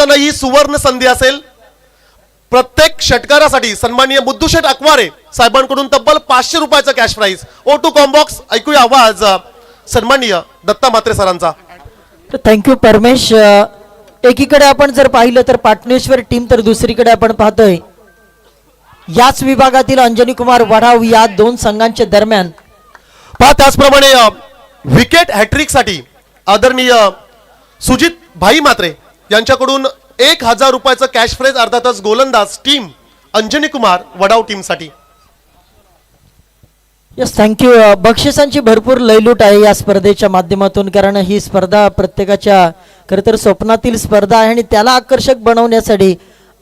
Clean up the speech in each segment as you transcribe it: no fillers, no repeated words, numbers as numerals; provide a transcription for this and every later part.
ही सुवर्ण संधी असेल. प्रत्येक षटकारासाठी सन्माननीय मुद्दूशेठ अकवारे साहेबांकडून तब्बल 500 रुपयाचा कॅश प्राइज. O2 कॉम्बॉक्स ऐकूया आवाज सन्माननीय दत्ता म्हात्रे सरांचा. थँक्यू परमेश. एकीकडे आपण जर पाहिलं तर पाटणेश्वर टीम, तर दुसरीकडे आपण पाहतोय याच विभागातील अंजनी कुमार वढाव या दोन संघांच्या दरम्यान. पहा त्याचप्रमाणे विकेट हॅट्रिक साठी आदरणीय सुजित भाई म्हात्रे यांच्याकडून 1000 रुपयाचं कॅश प्राइज, अर्थातच गोलंदाज टीम अंजनी कुमार वडाव टीम साठी. Yes thank you. बक्षिसांची भरपूर लयलूट आहे या स्पर्धेच्या माध्यमातून, कारण ही स्पर्धा प्रत्येकाच्या खरं तर स्वप्नातील स्पर्धा आहे आणि त्याला आकर्षक बनवण्यासाठी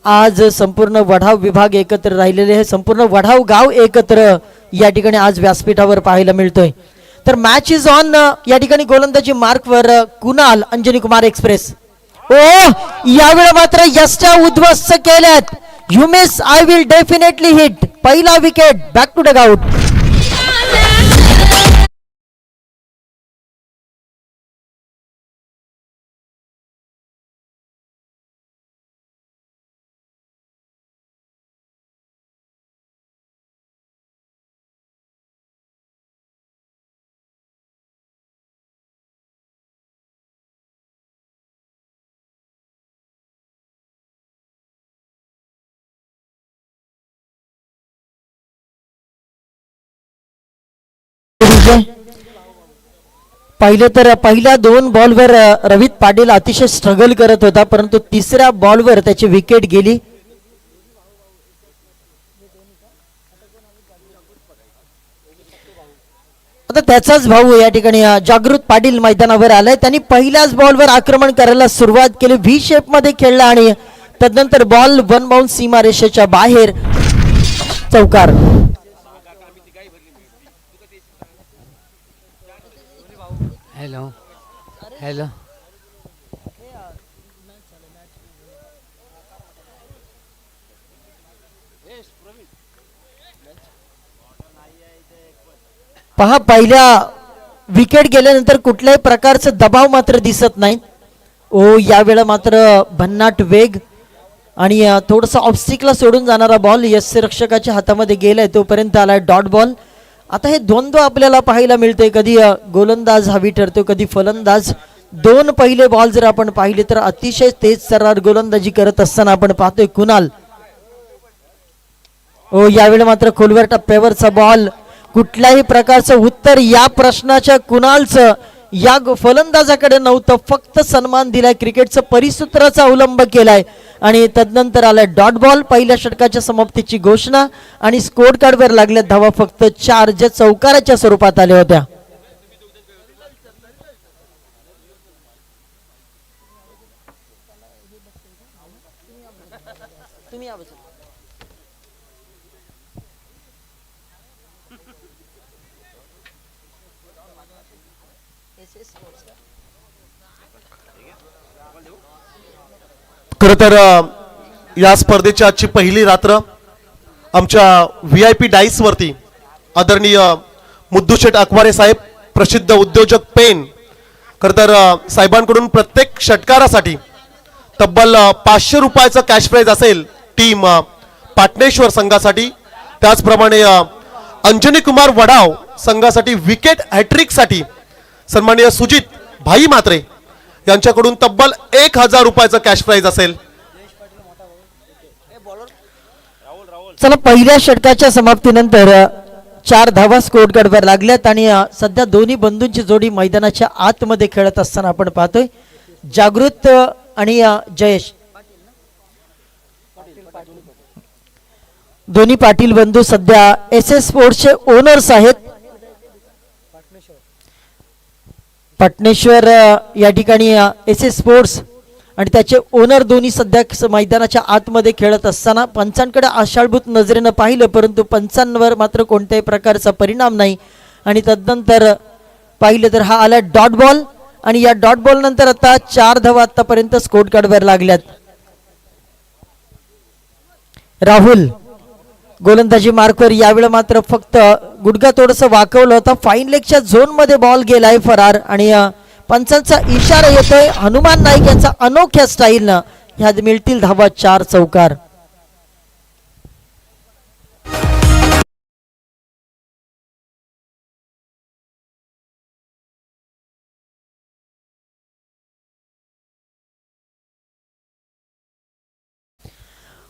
आज संपूर्ण वढाव विभाग एकत्र राहिलेले आहे. संपूर्ण वढाव गाव एकत्र या ठिकाणी आज व्यासपीठावर पाहायला मिळतोय. तर मॅच इज ऑन. या ठिकाणी गोलंदाजी मार्कवर कुणाल अंजनी कुमार एक्सप्रेस. ओ यावेळी मात्र यष्टा उद्ध्वस्त केल्यात. You miss I will definitely hit. पहिला wicket. Back to dugout. पहिले तर पहिल्या 2 बॉलवर रवित पाटील अतिशय स्ट्रगल करत होता, परंतु तिसऱ्या बॉलवर त्याची विकेट गेली. आता त्याचाच भाऊ या ठिकाणी जागृत पाटील मैदानावर आलाय. त्यांनी पहिल्याच बॉलवर आक्रमण करायला सुरुवात केली. व्ही शेप मध्ये खेळला आणि तदनंतर बॉल 1 बाउंड सीमारेषेच्या बाहेर. चौकार. Hello hello. पहा पहिल्या विकेट गेल्यानंतर कुठल्याही प्रकारचा दबाव मात्र दिसत नाही. ओ यावेळेला मात्र भन्नाट वेग आणि थोडंसं ऑब्स्टिकला सोडून जाणारा बॉल यष्टिरक्षकाच्या हातामध्ये गेलाय. तोपर्यंत आलाय डॉट बॉल. आता हे द्वंद्व आपल्याला पाहायला मिळते. कधी गोलंदाज हवी ठरतो, कधी फलंदाज. 2 पहिले बॉल जर आपण पाहिले तर अतिशय तेज तर्रार गोलंदाजी करत असताना आपण पाहतोय कुणाल. ओ यावेळी मात्र खोलवर टप्प्यावरचा बॉल. कुठल्याही प्रकारचं उत्तर या प्रश्नाच्या कुणालचं या फलंदाजाकडे नव्हतं. फक्त सन्मान दिलाय, क्रिकेटचं परिसूत्राचा अवलंब केलाय आणि तदनंतर आलाय डॉट बॉल. पहिल्या षटकाच्या समाप्तीची घोषणा आणि स्कोर कार्डवर लागल्या धावा फक्त 4, ज्या चौकाराच्या स्वरूपात आल्या होत्या. खरं तर या स्पर्धेची आजची पहिली रात्र आमच्या VIP डाईस वरती आदरणीय मुद्दूशेठ अकवारे साहेब, प्रसिद्ध उद्योजक पेन, खरं तर साहेबांकडून प्रत्येक षटकारासाठी तब्बल 500 रुपयाचा कॅश प्राइज असेल टीम पाटणेश्वर संघासाठी. त्याचप्रमाणे अंजनी कुमार वडाव संघासाठी विकेट हॅट्रिक साठी सन्माननीय सुजित भाई म्हात्रे यांच्याकडून तब्बल 1000 रुपयाचा कॅश प्राइज असेल. चला पहिल्या षटकाच्या समाप्तीनंतर 4 धावा स्कोर कार्डवर लागल्यात आणि सध्या दोन्ही बंधूंची जोडी मैदानाच्या आतमध्ये खेळत असताना आपण पाहतोय. जागृत आणि जयेश, दोन्ही पाटील बंधू सध्या SS स्पोर्ट्सचे ओनर्स आहेत. पाटणेश्वर या ठिकाणी SS स्पोर्ट्स आणि त्याचे ओनर दोन्ही सध्या मैदानाच्या आतमध्ये खेळत असताना पंचांकडे आशाळभूत नजरेनं पाहिलं, परंतु पंचांवर मात्र कोणत्याही प्रकारचा परिणाम नाही. आणि तदनंतर पाहिलं तर हा आला डॉट बॉल आणि या डॉट बॉल नंतर आता 4 धावा आतापर्यंत स्कोर कार्डवर लागल्यात. राहुल गोलंदाजी मार्कवर. यावेळी मात्र फक्त गुडघा थोडंसं वाकवलं होतं. फाईन लेगच्या झोन मध्ये बॉल गेलाय फरार आणि पंचांचा इशारा येतोय. हनुमान नाईक यांचा अनोख्या स्टाईलनं ह्यात मिळतील धावा 4 चौकार.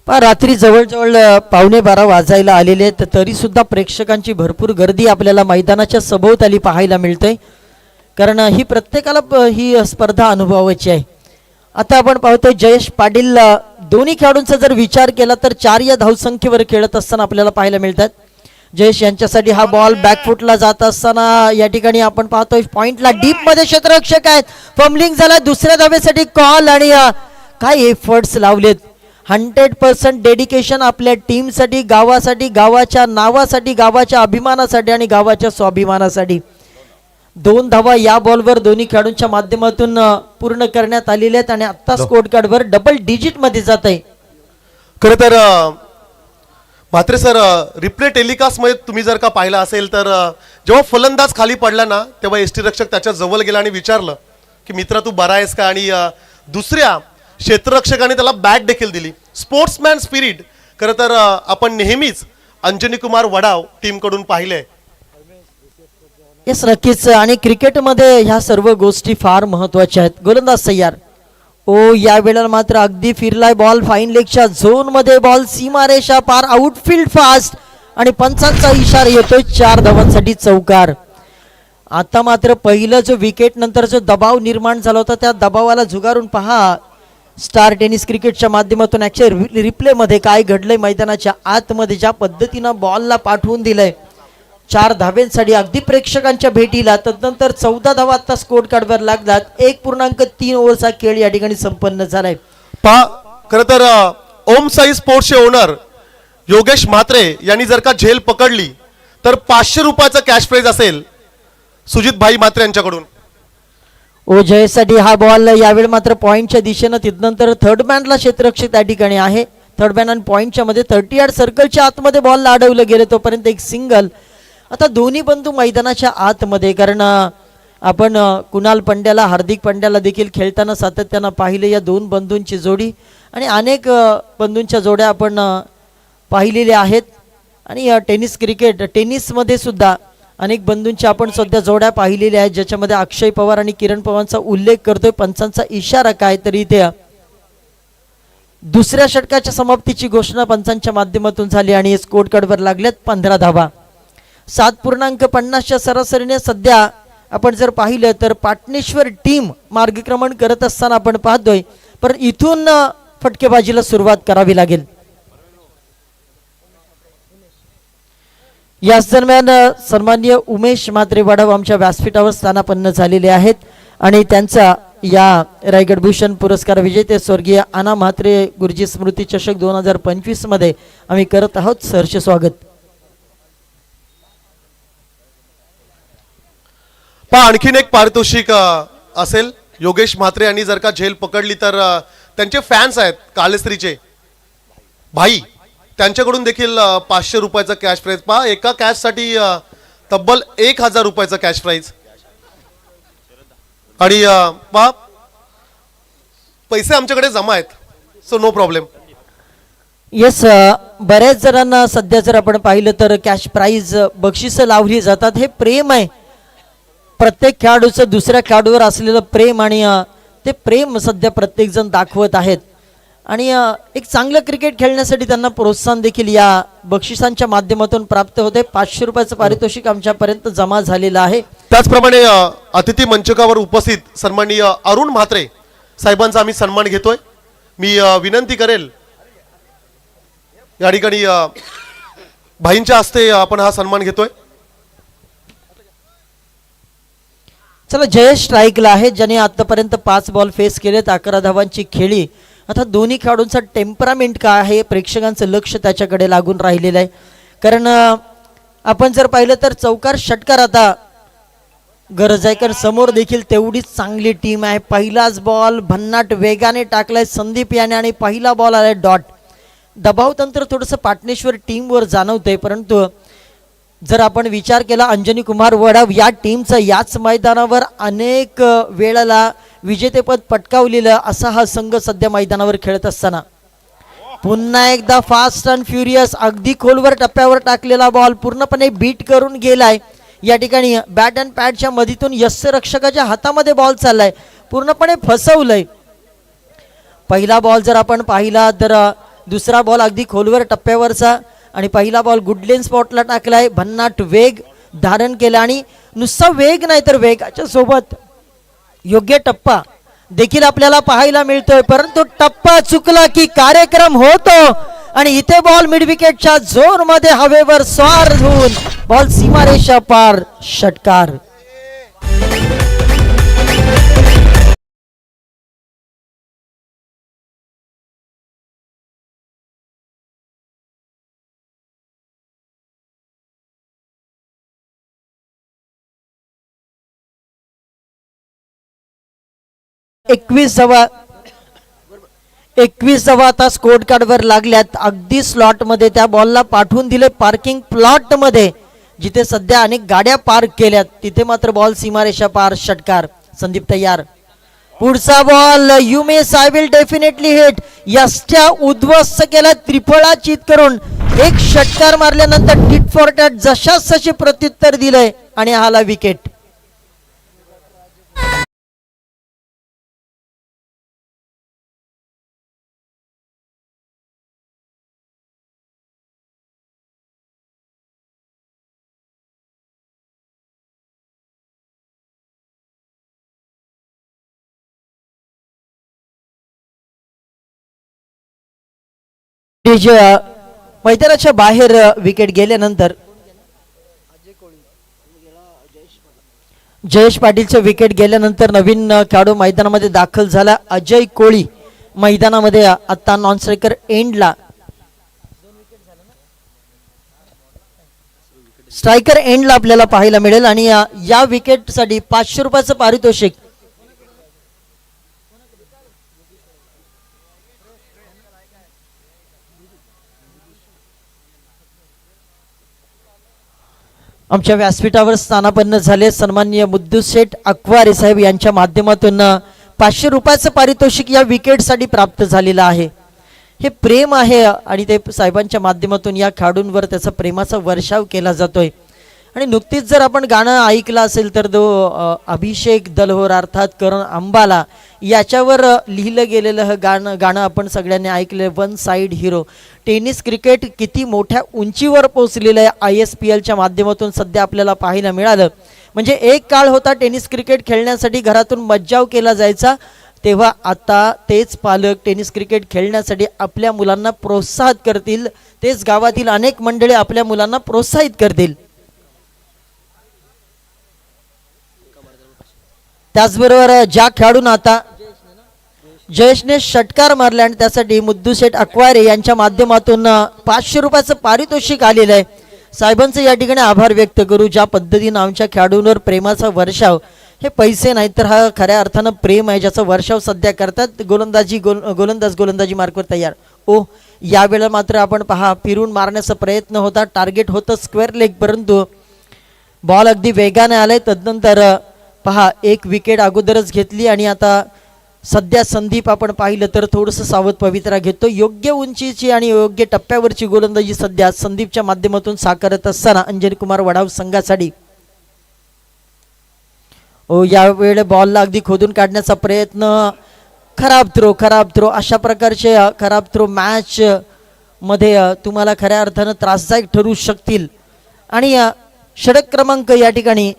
रात्री जवळजवळ 11:15 वाजायला आलेले आहेत, तरी सुद्धा प्रेक्षकांची भरपूर गर्दी आपल्याला मैदानाच्या सभोवताली पाहायला मिळते, कारण ही प्रत्येकाला ही स्पर्धा अनुभवायची आहे. आता आपण पाहतोय जयेश पाटील दोन्ही खेळाडूंचा जर विचार केला तर 4 या धावसंख्येवर खेळत असताना आपल्याला पाहायला मिळतात. जयेश यांच्यासाठी हा बॉल बॅकफुटला जात असताना या ठिकाणी आपण पाहतोय पॉइंटला डीप मध्ये क्षेत्ररक्षक आहेत, फंबलिंग झाला, दुसऱ्या धावेसाठी कॉल आणि काय एफर्ट्स लावलेत. 100% डेडिकेशन आपल्या टीमसाठी, गावासाठी, गावाच्या नावासाठी, गावाच्या अभिमानासाठी आणि गावाच्या स्वाभिमानासाठी. 2 धावा या बॉलवर दोन्ही खेळाडूंच्या माध्यमातून पूर्ण करण्यात आलेल्या आहेत आणि आता स्कोर कार्डवर डबल डिजिट मध्ये जात आहे. खरं तर म्हात्रे सर, रिप्ले टेलिकास्ट मध्ये तुम्ही जर का पाहिला असेल तर जेव्हा फलंदाज खाली पडला ना तेव्हा एसटी रक्षक त्याच्या जवळ गेला आणि विचारलं की मित्रा तू बरा आहेस का, आणि दुसऱ्या क्षेत्ररक्षकाने त्याला बॅट देखील दिली. स्पोर्ट्समॅन स्पिरिट खरं तर आपण नेहमीच अंजनी कुमार वडाव टीम कडून पाहिले. येस, नक्कीच. आणि क्रिकेटमध्ये ह्या सर्व गोष्टी फार महत्वाच्या आहेत. गोलंदाज तयार. ओ या वेळेला मात्र अगदी फिरलाय बॉल, फाईन लेगच्या झोन मध्ये बॉल, सीमारेषा पार, आउटफील्ड फास्ट आणि पंचांचा इशारा येतोय 4 धावांसाठी चौकार. आता मात्र पहिलं जो विकेट नंतर जो दबाव निर्माण झाला होता त्या दबावाला झुगारून पहा स्टार टेनिस क्रिकेटच्या माध्यमातून ॲक्च्युअली रिप्लेमध्ये काय घडलंय. मैदानाच्या आतमध्ये ज्या पद्धतीनं बॉलला पाठवून दिलंय 4 धाव्यांसाठी अगदी प्रेक्षकांच्या भेटीला. तदनंतर 14 धावा आता स्कोर कार्डवर लागतात. 1.3 ओव्हरचा खेळ या ठिकाणी संपन्न झालाय. पहा खरं तर ओम साई स्पोर्ट्सचे ओनर योगेश म्हात्रे यांनी जर का झेल पकडली तर 500 रुपयाचं कॅश प्राइज असेल सुजित भाई म्हात्रे यांच्याकडून. ओ जयसाठी हा बॉल यावेळी मात्र पॉईंटच्या दिशेनं, तिथनंतर थर्ड मॅनला क्षेत्ररक्षक त्या ठिकाणी आहे. थर्ड मॅन आणि पॉईंटच्या मध्ये 30 यार्ड सर्कलच्या आतमध्ये बॉल अडवलं गेलं, तोपर्यंत एक सिंगल. आता दोन्ही बंधू मैदानाच्या आतमध्ये, कारण आपण कुणाल पंड्याला, हार्दिक पंड्याला देखील खेळताना सातत्यानं पाहिले. या 2 बंधूंची जोडी आणि अनेक बंधूंच्या जोड्या आपण पाहिलेल्या आहेत. आणि टेनिस क्रिकेट, टेनिसमध्ये सुद्धा अनेक बंधूंच्या आपण सध्या जोड्या पाहिलेल्या आहेत, ज्याच्यामध्ये अक्षय पवार आणि किरण पवारांचा उल्लेख करतोय. पंचांचा इशारा काय तरी ते दुसऱ्या षटकाच्या समाप्तीची घोषणा पंचांच्या माध्यमातून झाली आणि स्कोर कार्डवर लागल्यात 15 धावा. 7.50च्या सरासरीने सध्या आपण जर पाहिलं तर पाटणेश्वर टीम मार्गक्रमण करत असताना आपण पाहतोय, पण इथून फटकेबाजीला सुरुवात करावी लागेल. याच दरम्यान सन्माननीय उमेश म्हात्रे वडाव आमच्या व्यासपीठावर स्थानापन्न झालेले आहेत आणि त्यांचा या रायगड भूषण पुरस्कार विजेते स्वर्गीय आना म्हात्रे गुरुजी स्मृती चषक 2025 मध्ये आम्ही करत आहोत सहर्ष स्वागत. आणखीन एक पारितोषिक असेल. योगेश म्हात्रे यांनी जर का झेल पकडली तर त्यांचे फॅन्स आहेत कालेश्रीचे भाई, त्यांच्याकडून देखील 500 रुपयाचं कॅश प्राइज. पहा एका कॅच साठी तब्बल 1000 रुपयाचं कॅश प्राइज. आणि पहा पैसे आमच्याकडे जमा आहेत, सो नो प्रॉब्लेम. येस, बऱ्याच जणांना सध्या जर आपण पाहिलं तर कॅश प्राइज बक्षिसं लावली जातात. हे प्रेम आहे प्रत्येक खेळाडूचं दुसऱ्या खेळाडूवर असलेलं प्रेम, आणि ते प्रेम सध्या प्रत्येक जण दाखवत आहेत. आणि एक चांगलं क्रिकेट खेळण्यासाठी त्यांना प्रोत्साहन देखील या बक्षिसांच्या माध्यमातून प्राप्त होते. 500 रुपयाचं पारितोषिक आमच्यापर्यंत जमा झालेलं आहे. त्याचप्रमाणे अतिथी मंचकावर उपस्थित सन्माननीय अरुण म्हात्रे साहेबांचा आम्ही सन्मान घेतोय. मी विनंती करेल या ठिकाणी भाईंच्या हस्ते आपण हा सन्मान घेतोय. चला, जयेश स्ट्राईकला आहे, ज्याने आतापर्यंत 5 बॉल फेस केलेत, 11 धावांची खेळी. आता दोन्ही खेळाडूंचा टेम्परामेंट काय आहे, प्रेक्षकांचं लक्ष त्याच्याकडे लागून राहिलेलं आहे. कारण आपण जर पाहिलं तर चौकार षटकार आता गरज आहे, कारण समोर देखील तेवढीच चांगली टीम आहे. पहिलाच बॉल भन्नाट वेगाने टाकलाय संदीप याने आणि पहिला बॉल आलाय डॉट. दबाव तंत्र थोडंसं पाटणेश्वर टीमवर जाणवतंय, परंतु जर आपण विचार केला अंजनी कुमार वडाव या टीमचा याच मैदानावर अनेक वेळेला विजेतेपद पटकावलेलं असा हा संघ सध्या मैदानावर खेळत असताना पुन्हा एकदा फास्ट अँड फ्युरियस अगदी खोलवर टप्प्यावर टाकलेला बॉल पूर्णपणे बीट करून गेलाय. या ठिकाणी बॅट अँड पॅडच्या मधीतून यष्टीरक्षकाच्या हातामध्ये बॉल चाललाय, पूर्णपणे फसवलंय. पहिला बॉल जर आपण पाहिला तर दुसरा बॉल अगदी खोलवर टप्प्यावरचा आणि पहिला बॉल गुडलेन स्पॉटला टाकलाय. भन्नाट वेग धारण केला आणि नुसता वेग नाही तर वेगाच्या सोबत योग्य टप्पा देखील आपल्याला पाहायला मिळतोय. परंतु टप्पा चुकला की कार्यक्रम होतो आणि इथे बॉल मिड विकेटच्या झोन मध्ये हवेवर स्वार होऊन बॉल सीमारेषा पार, षटकार. एकवीसावा आता स्कोर कार्डवर लागल्यात. अगदी स्लॉट मध्ये त्या बॉलला पाठवून दिले पार्किंग प्लॉट मध्ये, जिथे सध्या अनेक गाड्या पार्क केल्यात तिथे मात्र बॉल सीमारेषा पार, षटकार. संदीप तयार. पुढचा ball you miss I will definitely hit. यष्ट्या उद्ध्वस्त केला त्रिफळा चित करून एक षटकार मारल्यानंतर टिट फॉर टॅट जशास तसे प्रत्युत्तर दिलंय आणि हाला विकेट. मैदानाच्या बाहेर विकेट गेल्यानंतर जयेश पाटीलचं विकेट गेल्यानंतर नवीन खेळाडू मैदानामध्ये दाखल झाला. अजय कोळी मैदानामध्ये आता नॉन स्ट्रायकर एंडला, स्ट्रायकर एंडला आपल्याला पाहायला मिळेल आणि या विकेटसाठी 500 रुपयाचं पारितोषिक. आमच्या व्यासपीठावर स्थानापन्न झाले सन्माननीय मुद्दूशेठ अक्वारे साहेब यांच्या माध्यमातून 500 रुपयाचं पारितोषिक या विकेटसाठी प्राप्त झालेलं आहे. हे प्रेम आहे आणि ते साहेबांच्या माध्यमातून या खेळाडूंवर त्याचा प्रेमाचा वर्षाव केला जातोय. आणि नुकतीच जर आपण गाणं ऐकलं असेल तर तो अभिषेक दलहोर अर्थात करण अंबाला याच्यावर लिहिलं गेलेलं हे गाणं आपण सगळ्यांनी ऐकलं. One side hero. Tennis cricket किती मोठ्या उंचीवर पोहोचलेलं आहे ISPLच्या माध्यमातून सध्या आपल्याला पाहायला मिळालं. म्हणजे एक काळ होता टेनिस क्रिकेट खेळण्यासाठी घरातून मज्जाव केला जायचा, तेव्हा आता तेच पालक टेनिस क्रिकेट खेळण्यासाठी आपल्या मुलांना प्रोत्साहित करतील. तेच गावातील अनेक मंडळी आपल्या मुलांना प्रोत्साहित करतील. त्याचबरोबर ज्या खेळाडूंना आता जयेशने षटकार मारले आणि त्यासाठी मुद्दूशेठ अक्वारे यांच्या माध्यमातून 500 रुपयाचं पारितोषिक आलेलं आहे. साहेबांचे या ठिकाणी आभार व्यक्त करू. ज्या पद्धतीनं आमच्या खेळाडूंवर प्रेमाचा वर्षाव, हे पैसे नाहीत तर हा खऱ्या अर्थानं प्रेम आहे ज्याचा वर्षाव सध्या करतात. गोलंदाजी मार्कवर तयार. यावेळेला मात्र आपण पहा फिरून मारण्याचा प्रयत्न होता, टार्गेट होतं स्क्वेअर लेग, परंतु बॉल अगदी वेगाने आलाय. तदनंतर पहा एक विकेट अगोदरच घेतली आणि आता सध्या संदीप आपण पाहिलं तर थोडंसं सावध पवित्रा घेतो. योग्य उंचीची आणि योग्य टप्प्यावरची गोलंदाजी सध्या संदीपच्या माध्यमातून साकारत असताना अंजनी कुमार वडाव संघासाठी यावेळी बॉलला अगदी खोदून काढण्याचा प्रयत्न. खराब थ्रो अशा प्रकारचे खराब थ्रो मॅच मध्ये तुम्हाला खऱ्या अर्थानं त्रासदायक ठरू शकतील. आणि षटक क्रमांक या ठिकाणी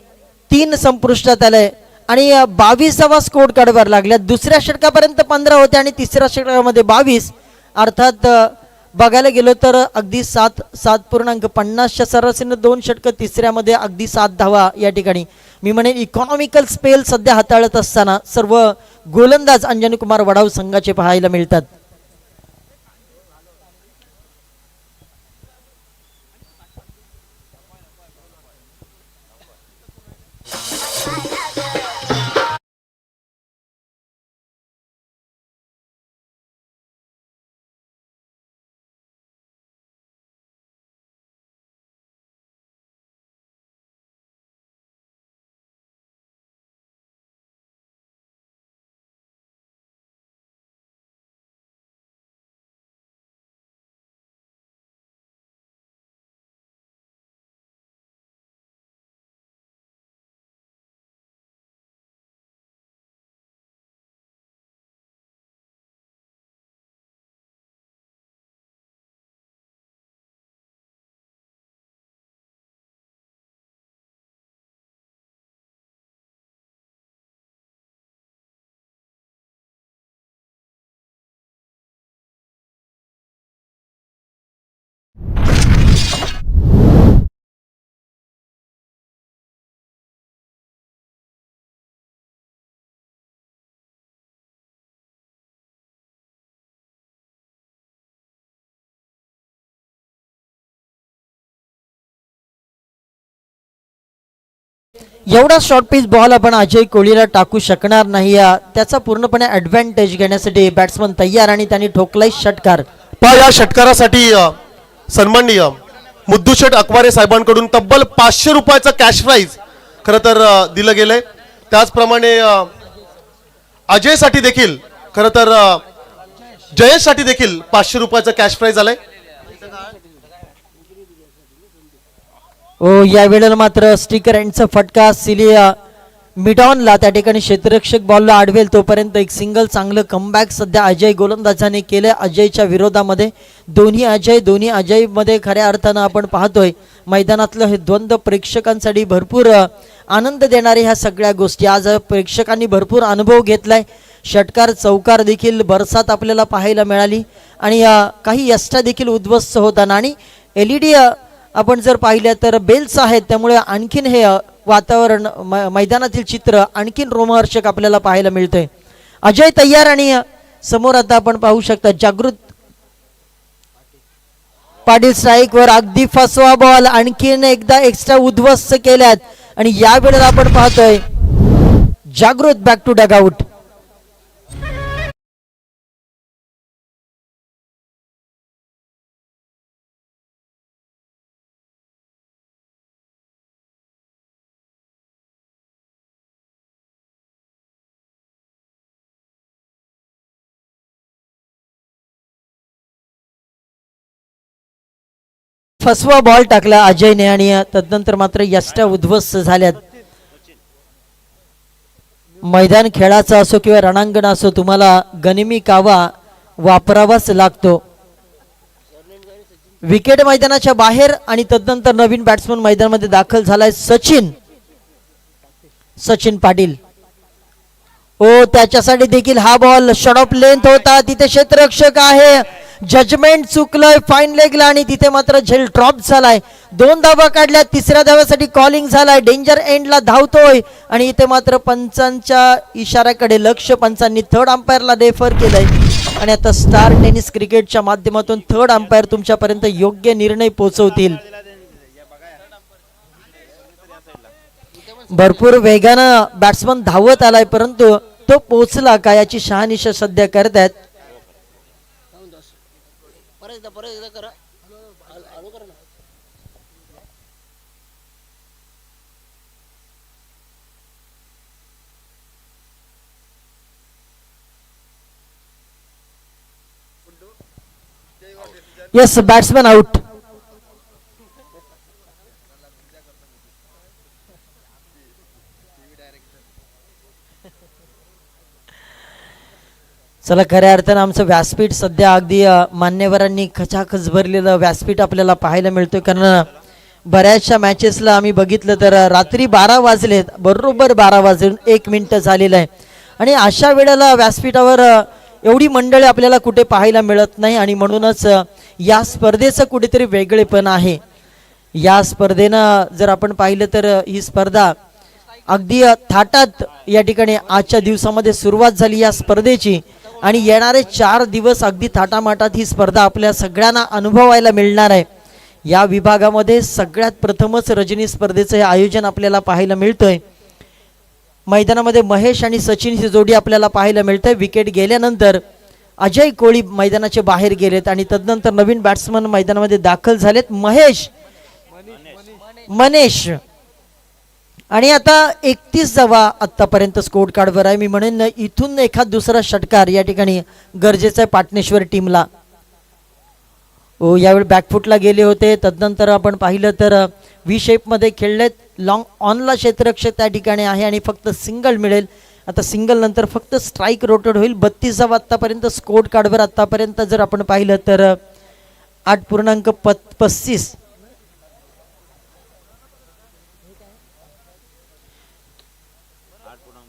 3 संपुष्टात आलाय आणि 22वा स्कोर कार्डवर लागल्या. दुसऱ्या षटकापर्यंत 15 होते आणि तिसऱ्या षटकामध्ये 22. अर्थात बघायला गेलो तर अगदी 7.50च्या सरासरीने 2 षटकं, तिसऱ्यामध्ये अगदी 7 धावा या ठिकाणी मी म्हणेन इकॉनॉमिकल स्पेल सध्या हाताळत असताना सर्व गोलंदाज अंजनी कुमार वडाव संघाचे पाहायला मिळतात. एवढा शॉर्ट पिच बॉल आपण अजय कोहलीला टाकू शकणार नाही. त्याचा पूर्णपणे ॲडव्हान्टेज घेण्यासाठी बॅट्समन तयार आणि त्यांनी ठोकलाय षटकार. पहा या षटकारासाठी सन्माननीय मुद्दूशेठ अकवारे साहेबांकडून तब्बल 500 रुपयाचं कॅश प्राइज खरं तर दिलं गेलंय. त्याचप्रमाणे अजयसाठी देखील खरं तर जयेशसाठी देखील 500 रुपयाचं कॅश प्राइज आलंय. ओ या वेळेला मात्र स्टिकर एंडचा फटका सिलिया मिडॉनला त्या ठिकाणी क्षेत्ररक्षक बॉलला आडवेल तोपर्यंत एक सिंगल. चांगलं कमबॅक सध्या अजय गोलंदाजाने केलं अजयच्या विरोधामध्ये. दोन्ही अजय मध्ये खऱ्या अर्थानं आपण पाहतोय मैदानातलं हे द्वंद्व प्रेक्षकांसाठी भरपूर आनंद देणारे ह्या सगळ्या गोष्टी. आज प्रेक्षकांनी भरपूर अनुभव घेतलाय. षटकार चौकार देखील बरसात आपल्याला पाहायला मिळाली आणि काही यष्टा देखील उद्ध्वस्त होताना आणि LED आपण जर पाहिल्या तर बेल्स आहेत त्यामुळे आणखीन हे वातावरण मैदानातील चित्र आणखीन रोमहर्षक आपल्याला पाहायला मिळतंय. अजय तयार आणि समोर आता आपण पाहू शकता जागृत पाटील स्ट्राईकवर अगदी फसवा बॉल आणखीन एकदा एक्स्ट्रा उद्ध्वस्त केल्यात आणि या वेळेला आपण पाहतोय जागृत बॅक टू डगआउट. फसवा बॉल टाकला अजयने आणि तदनंतर मात्र यष्टा उद्ध्वस्त झाल्यात. मैदान खेळाचा असो किंवा रणांगण असो तुम्हाला गनिमी कावा वापरावाच लागतो. विकेट मैदानाच्या बाहेर आणि तदनंतर नवीन बॅट्समन मैदानामध्ये दाखल झालाय सचिन पाटील. ओ त्याच्यासाठी देखील हा बॉल शॉर्ट ऑफ लेंथ होता. तिथे क्षेत्ररक्षक आहे. जजमेंट चुकलंय फाईन लेगला आणि तिथे मात्र झेल ड्रॉप झालाय. 2 धावा काढल्या. तिसऱ्या धाव्यासाठी कॉलिंग झालाय. डेंजर एंडला धावतोय आणि इथे मात्र पंचांच्या इशाऱ्याकडे लक्ष. पंचांनी थर्ड अंपायरला रेफर केलंय आणि आता स्टार टेनिस क्रिकेटच्या माध्यमातून थर्ड अंपायर तुमच्यापर्यंत योग्य निर्णय पोहोचवतील. भरपूर वेगानं बॅट्समन धावत आलाय परंतु तो पोहोचला का याची शहानिशा सध्या करतायत. Yes batsman out. चला खऱ्या अर्थानं आमचं व्यासपीठ सध्या अगदी मान्यवरांनी खचाखच भरलेलं व्यासपीठ आपल्याला पाहायला मिळतोय. कारण बऱ्याचशा मॅचेसला आम्ही बघितलं तर रात्री 12 वाजलेत. बरोबर 12 वाजून 1 मिनिट झालेलं आहे आणि अशा वेळेला व्यासपीठावर एवढी मंडळी आपल्याला कुठे पाहायला मिळत नाही आणि म्हणूनच या स्पर्धेचं कुठेतरी वेगळेपण आहे. या स्पर्धेनं जर आपण पाहिलं तर ही स्पर्धा अगदी थाटात या ठिकाणी आजच्या दिवसामध्ये सुरुवात झाली या स्पर्धेची आणि येणारे 4 दिवस अगदी थाटामाटात ही स्पर्धा आपल्या सगळ्यांना अनुभवायला मिळणार आहे. या विभागामध्ये सगळ्यात प्रथमच रजनी स्पर्धेचं हे आयोजन आपल्याला पाहायला मिळतंय. मैदानामध्ये महेश आणि सचिन ही जोडी आपल्याला पाहायला मिळते. विकेट गेल्यानंतर अजय कोहली मैदानाच्या बाहेर गेलेत आणि तदनंतर नवीन बॅट्समन मैदानामध्ये दाखल झालेत मनेश आणि आता 31 धावा आतापर्यंत स्कोर कार्डवर आहे. मी म्हणेन इथून एखाद दुसरा षटकार या ठिकाणी गरजेचा आहे पाटणेश्वर टीमला. ओ यावेळी बॅकफुटला गेले होते. तदनंतर आपण पाहिलं तर व्ही शेपमध्ये खेळलेत. लॉंग ऑनला क्षेत्ररक्षक त्या ठिकाणी आहे आणि फक्त सिंगल मिळेल. आता सिंगल नंतर फक्त स्ट्राईक रोटेट होईल. 32 धावा आतापर्यंत स्कोर कार्डवर आतापर्यंत जर आपण पाहिलं तर 8.35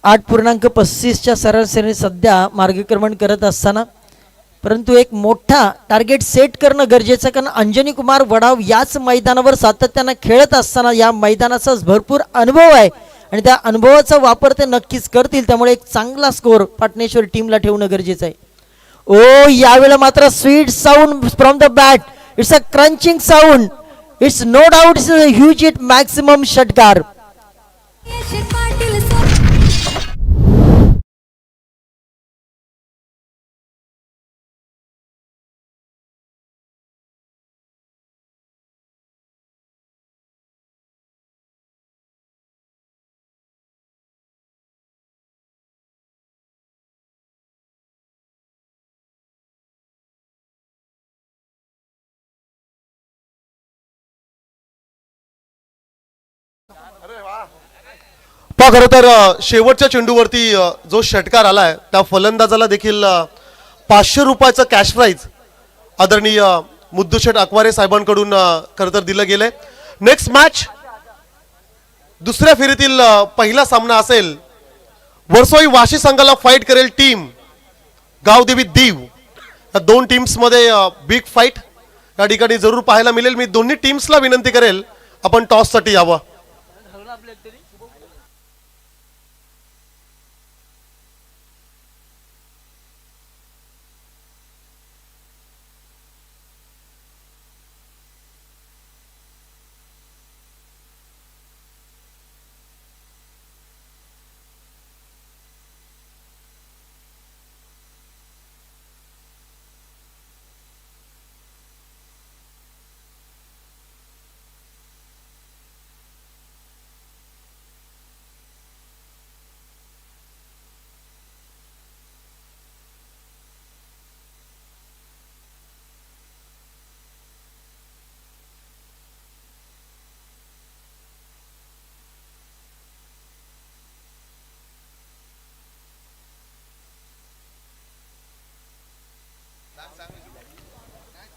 8.35च्या सरासरी सध्या मार्गक्रमण करत असताना परंतु एक मोठा टार्गेट सेट करणं गरजेचं. कारण अंजनी कुमार वडाव याच मैदानावर सातत्यानं खेळत असताना या मैदानाचा भरपूर अनुभव आहे आणि त्या अनुभवाचा वापर ते नक्कीच करतील. त्यामुळे एक चांगला स्कोर पाटणेश्वर टीमला ठेवणं गरजेचं आहे. ओ यावेळेला मात्र sweet sound from the bat. It's a crunching sound. It's no doubt it's a huge hit maximum षटकार. पहा खरं तर शेवटच्या चेंडूवरती जो षटकार आलाय त्या फलंदाजाला देखील 500 रुपयाचं कॅश प्राईज आदरणीय मुद्दूशेठ अकवारे साहेबांकडून खरं तर दिलं गेलंय. नेक्स्ट मॅच दुसऱ्या फेरीतील पहिला सामना असेल. वर्सोई वाशी संघाला फाईट करेल टीम गावदेवी दीव. या दोन टीम्समध्ये बिग फाईट या ठिकाणी जरूर पाहायला मिळेल. मी दोन्ही टीम्सला विनंती करेल आपण टॉससाठी यावं.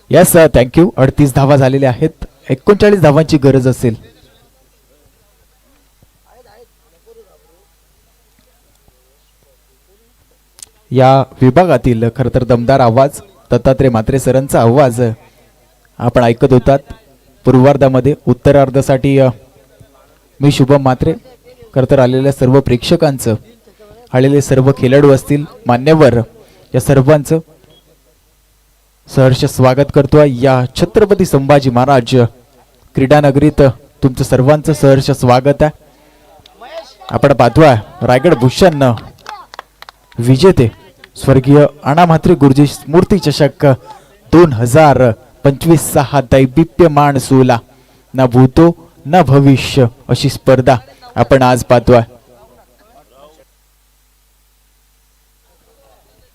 Yes thank you. 38 धावा झालेल्या आहेत. 39 धावांची गरज असेल. या विभागातील खरं तर दमदार आवाज दत्तात्रय म्हात्रे सरांचा आवाज आपण ऐकत होतात. पूर्वार्धामध्ये उत्तरार्धासाठी मी शुभम म्हात्रे खरं तर आलेल्या सर्व प्रेक्षकांचं, आलेले सर्व खेळाडू असतील, मान्यवर, या सर्वांचं सहर्ष स्वागत करतोय या छत्रपती संभाजी महाराज क्रीडा नगरीत. तुमचं सर्वांचं सहर्ष स्वागत आहे. आपण पाहतोय रायगड भूषण विजेते स्वर्गीय अण्णा म्हात्रे गुरुजी स्मृती चषक 2025 हा दैदिप्यमान सोहळा. ना भूतो ना भविष्य अशी स्पर्धा आपण आज पाहतोय.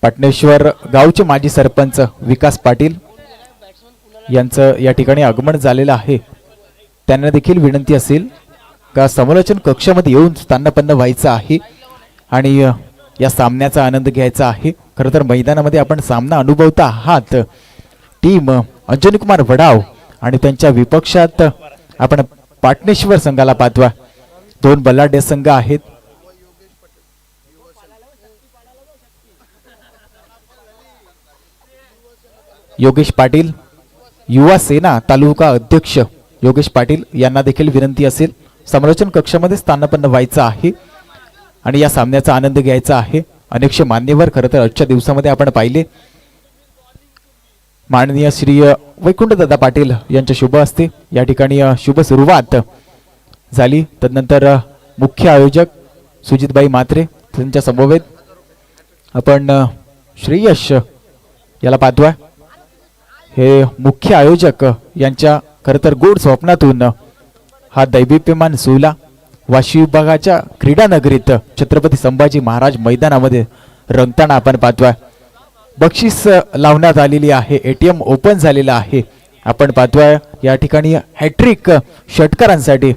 पाटणेश्वर गावचे माजी सरपंच विकास पाटील यांचं या ठिकाणी आगमन झालेलं आहे. त्यांना देखील विनंती असेल का समालोचन कक्षामध्ये येऊन स्थानपन्न व्हायचं आहे आणि या सामन्याचा आनंद घ्यायचा आहे. खरं तर मैदानामध्ये आपण सामना अनुभवता आहात. टीम अंजनी कुमार वडाव आणि त्यांच्या विपक्षात आपण पाटणेश्वर संघाला पाहतोय. दोन बलाढ्य संघ आहेत. योगेश पाटील युवा सेना तालुका अध्यक्ष योगेश पाटील यांना देखील विनंती असेल समालोचन कक्षामध्ये स्थानपन्न व्हायचं आहे आणि या सामन्याचा आनंद घ्यायचा आहे. अनेकशे मान्यवर खरं तर आजच्या दिवसामध्ये आपण पाहिले. माननीय श्री वैकुंठदादा पाटील यांच्या शुभ हस्ते या ठिकाणी शुभ सुरुवात झाली. तदनंतर मुख्य आयोजक सुजितबाई म्हात्रे त्यांच्या समवेत आपण श्रेयश याला पाहतोय. हे मुख्य आयोजक यांच्या खरं तर गोड स्वप्नातून हा दैदिप्यमान सोहळा वाशी विभागाच्या क्रीडा नगरीत छत्रपती संभाजी महाराज मैदानामध्ये रंगताना आपण पाहतोय. बक्षीस लावण्यात आलेली आहे. एटीएम ओपन झालेला आहे. आपण पाहतोय या ठिकाणी हॅट्रिक षटकारांसाठी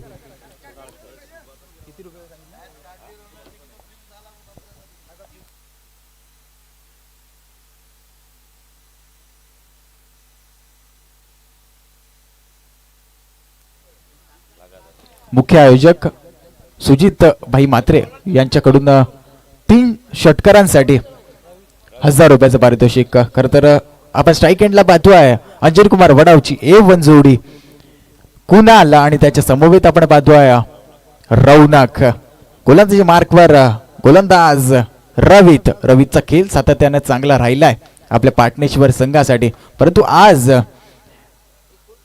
मुख्य आयोजक सुजित भाई म्हात्रे यांच्याकडून 3 षटकारांसाठी 1000 रुपयाचं पारितोषिक. खरं तर आपण स्ट्राईक एंडला पाहतोय अंजनी कुमार वडावची A1 जोडी कुणाल आणि त्याच्या समवेत आपण पाहतोय रौनक. गोलंदाजी मार्कवर गोलंदाज रवीतचा खेळ सातत्याने चांगला राहिलाय आपल्या पाटणेश्वर संघासाठी. परंतु आज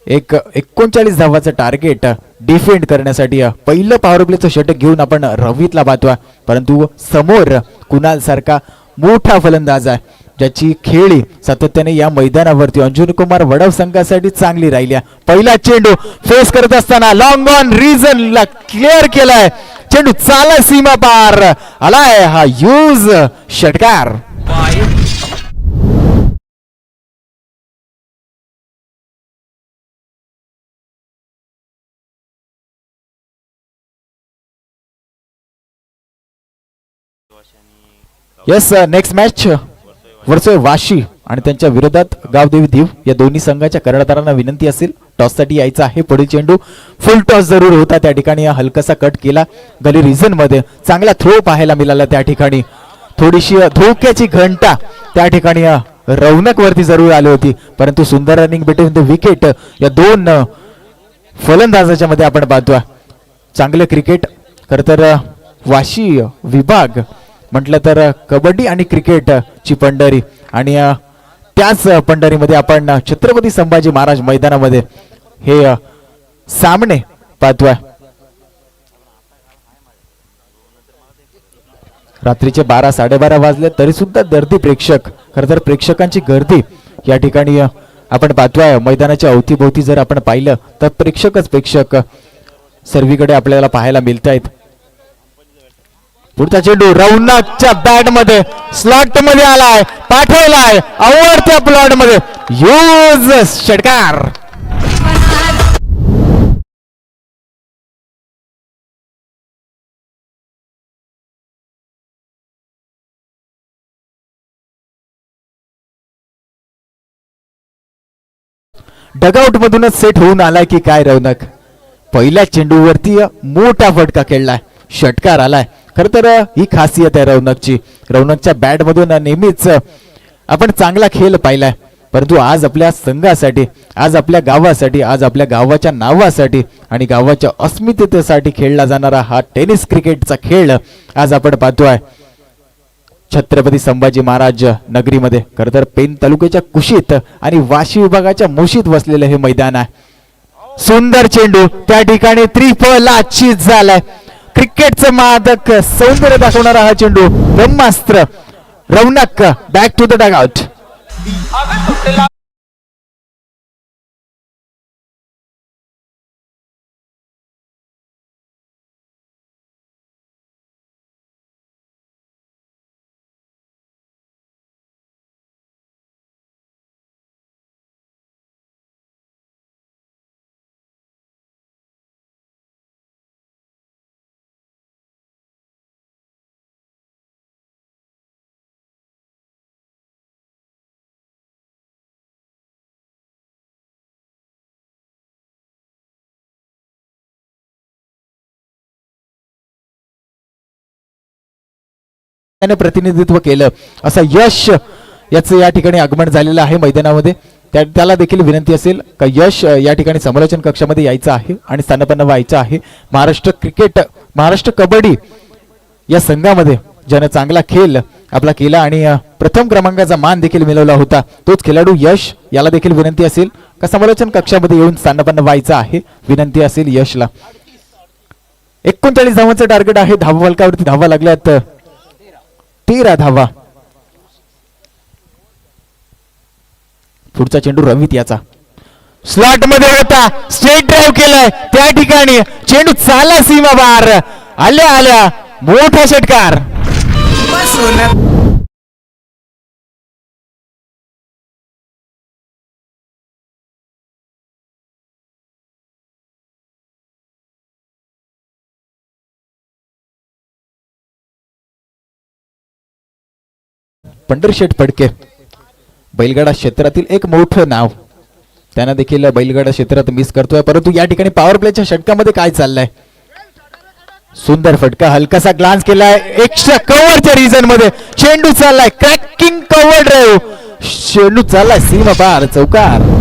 एक 39 धावाचं टार्गेट डिफेंड करण्यासाठी पहिलं पॉवर प्लेचं षटक घेऊन आपण रवीतला पाहतोय, परंतु समोर कुणाल सारखा मोठा फलंदाज आहे ज्याची खेळी सातत्याने या मैदानावरती अंजुन कुमार वडव संघासाठी चांगली राहिली. पहिला चेंडू फेस करत असताना लॉंग ऑन रीजनला क्लिअर केलाय, चेंडू चाला सीमा पार आलाय, हा यूज षटकार. येस, नेक्स्ट मॅच वर्सोय वाशी आणि त्यांच्या विरोधात गावदेवी दीव या दोन्ही संघाच्या कर्णधारांना विनंती असेल टॉससाठी यायचं आहे. पुढील चेंडू फुल टॉस जरूर होता, त्या ठिकाणी हलकासा कट केला गली रिजन मध्ये, चांगला थ्रो पाहायला मिळाला त्या ठिकाणी, थोडीशी धोक्याची घंटा त्या ठिकाणी रौनक वरती जरूर आली होती, परंतु सुंदर रनिंग बिटवीन द विकेट या दोन फलंदाजाच्या मध्ये आपण पाहतोय. चांगलं क्रिकेट खर तर वाशी विभाग म्हटलं तर कबड्डी आणि क्रिकेट ची पंढरी, आणि त्याच पंढरीमध्ये आपण छत्रपती संभाजी महाराज मैदानामध्ये हे सामने पाहतोय. रात्रीचे 12-12:30 वाजले तरी सुद्धा गर्दी प्रेक्षक, खरं तर प्रेक्षकांची गर्दी या ठिकाणी आपण पाहतोय. मैदानाच्या अवतीभोवती जर आपण पाहिलं तर प्रेक्षकच प्रेक्षक सर्वीकडे आपल्याला पाहायला मिळत आहेत. पुढचा चेंडू रौनकच्या बॅट मध्ये स्लॉट मध्ये आलाय, पाठवलाय आवडत्या प्लॉट मध्ये, यूज षटकार. डगआउट मधूनच सेट होऊन आलाय की काय रौनक, पहिल्या चेंडूवरती मोठा फटका खेळलाय, षटकार आलाय. खर तर ही खासियत आहे रौनकची, रौनकच्या बॅट मधून नेहमीच आपण चांगला खेळ पाहिलाय, परंतु आज आपल्या संघासाठी, आज आपल्या गावासाठी, आज आपल्या गावाच्या नावासाठी आणि गावाच्या अस्मितेसाठी खेळला जाणारा हा टेनिस क्रिकेटचा खेळ आज आपण पाहतोय छत्रपती संभाजी महाराज नगरीमध्ये. खर तर पेन तालुक्याच्या कुशीत आणि वाशी विभागाच्या मुशीत वसलेलं हे मैदान आहे. सुंदर चेंडू त्या ठिकाणी त्रिफलाचीत झालाय, क्रिकेटचं मादक सौंदर्य दाखवणारा हा चेंडू, ब्रह्मास्त्र. रौनक बॅक टू द डगआउट. त्याने प्रतिनिधित्व केलं असं यश याचं या ठिकाणी आगमन झालेलं आहे मैदानामध्ये. त्याला देखील विनंती असेल का यश या ठिकाणी समालोचन कक्षामध्ये यायचं आहे आणि स्थानपन्न व्हायचं आहे. महाराष्ट्र क्रिकेट, महाराष्ट्र कबड्डी या संघामध्ये ज्यानं चांगला खेळ आपला केला आणि प्रथम क्रमांकाचा मान देखील मिळवला होता, तोच खेळाडू यश, याला देखील विनंती असेल का समालोचन कक्षामध्ये येऊन स्थानपन्न व्हायचं आहे. विनंती असेल यशला. 39 धावांचं टार्गेट आहे, धावा फलकावरती धावा लागल्यात 13 धावा. पुढचा चेंडू रवीत याचा स्लॉट मध्ये होता, स्ट्रेट ड्राईव्ह केलाय, त्या ठिकाणी चेंडू चाला सीमा बार, आल्या आल्या मोठा षटकार. पंढरीशेठ फडके बैलगाडा क्षेत्रातील एक मोठं नाव, त्यांना देखील बैलगाडा क्षेत्रात मिस करतोय, परंतु या ठिकाणी पॉवर प्लेच्या षटकामध्ये काय चाललंय. सुंदर फटका, हलकासा ग्लान्स केलाय एक्स्ट्रा कव्हरच्या रिजन मध्ये, चेंडू चाललाय क्रॅकिंग कव्हर ड्राईव्ह, चेंडू चाललाय सीमा पार, चौकार.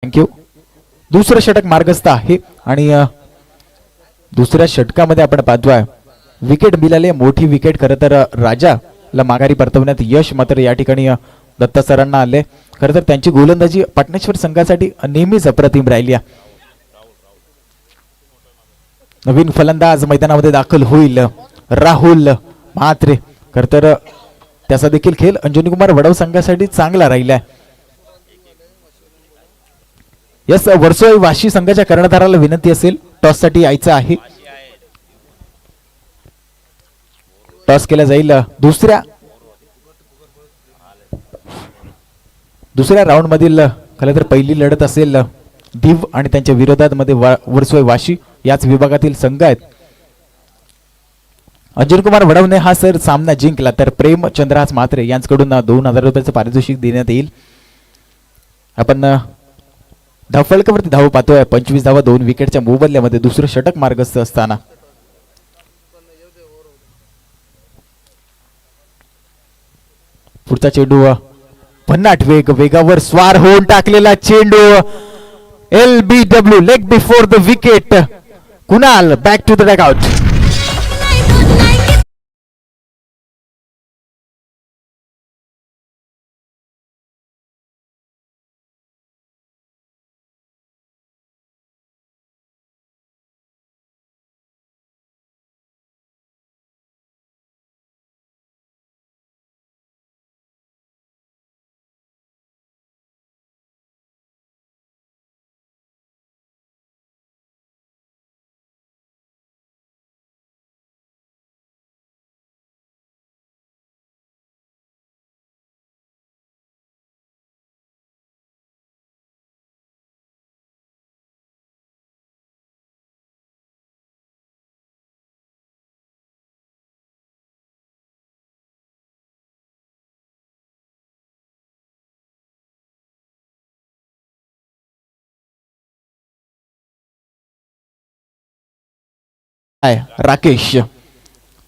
थँक्यू. दुसरं षटक मार्गस्थ आहे आणि दुसऱ्या षटकामध्ये आपण पाहतोय विकेट मिळाली, मोठी विकेट. खरं तर राजाला माघारी परतवण्यात यश मात्र या ठिकाणी दत्ता सरांना आले. खरं तर त्यांची गोलंदाजी पाटणेश्वर संघासाठी नेहमीच अप्रतिम राहिली. नवीन फलंदाज मैदानामध्ये दाखल होईल राहुल म्हात्रे. खरं तर त्याचा देखील खेळ अंजनी कुमार वडव संघासाठी चांगला राहिलाय. यस, वर्सोई वाशी संघाच्या कर्णधाराला विनंती असेल टॉस साठी यायचं आहे. टॉस केला जाईल. दुसऱ्या राऊंड मधील खरं तर पहिली लढत असेल दिव आणि त्यांच्या विरोधात मध्ये वर्सोई वाशी याच विभागातील संघ आहेत. अंजन कुमार वडवने हा सर सामना जिंकला तर प्रेम चंद्रहास म्हात्रे यांच्याकडून 2000 रुपयाचं पारितोषिक देण्यात येईल. आपण धावफलकावरती धाव पाहतोय 25 धावा 2 विकेटच्या मोबदल्यामध्ये दुसरं षटक मार्गस्थ असताना. पुढचा चेंडू भन्नाट वेगावर स्वार होऊन टाकलेला चेंडू LBW leg before the wicket. Kunal back to the dugout. Rakesh,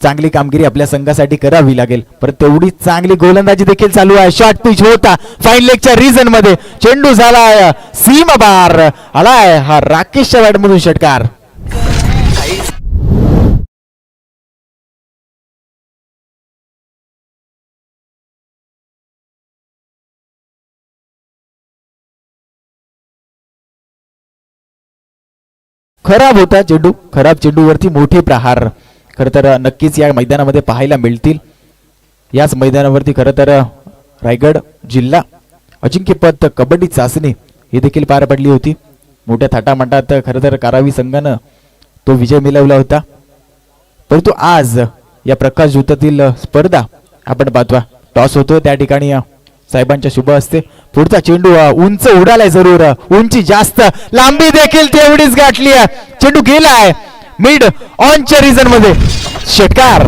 चांगली कामगिरी आपल्या संघासाठी करावी लागेल, पण तेवढी चांगली गोलंदाजी देखील चालू आहे. शॉर्ट पिच होता फाईन लेगच्या रिजन मध्ये चेंडू झालाय सीमा बार. आलाय हा राकेशच्या बॅट मधून षटकार. खराब होता चेंडू, खराब चेंडूवरती मोठे प्रहार खरं तर नक्कीच या मैदानामध्ये पाहायला मिळतील. याच मैदानावरती खरं तर रायगड जिल्हा अजिंक्यपद कबड्डी चाचणी ही देखील पार पडली होती. मोठ्या थाटामाटात खरं तर कारावी संघानं तो विजय मिळवला होता. परंतु आज या प्रकाश ज्योतातील स्पर्धा आपण पाहतोय टॉस होतो त्या ठिकाणी साहेबांच्या शुभ असते. पुढचा चेंडू उंच उडालाय, जरूर उंची जास्त, लांबी देखील तेवढीच गाठली आहे. चेंडू गेलाय मिड ऑनच्या रिजन मध्ये षटकार.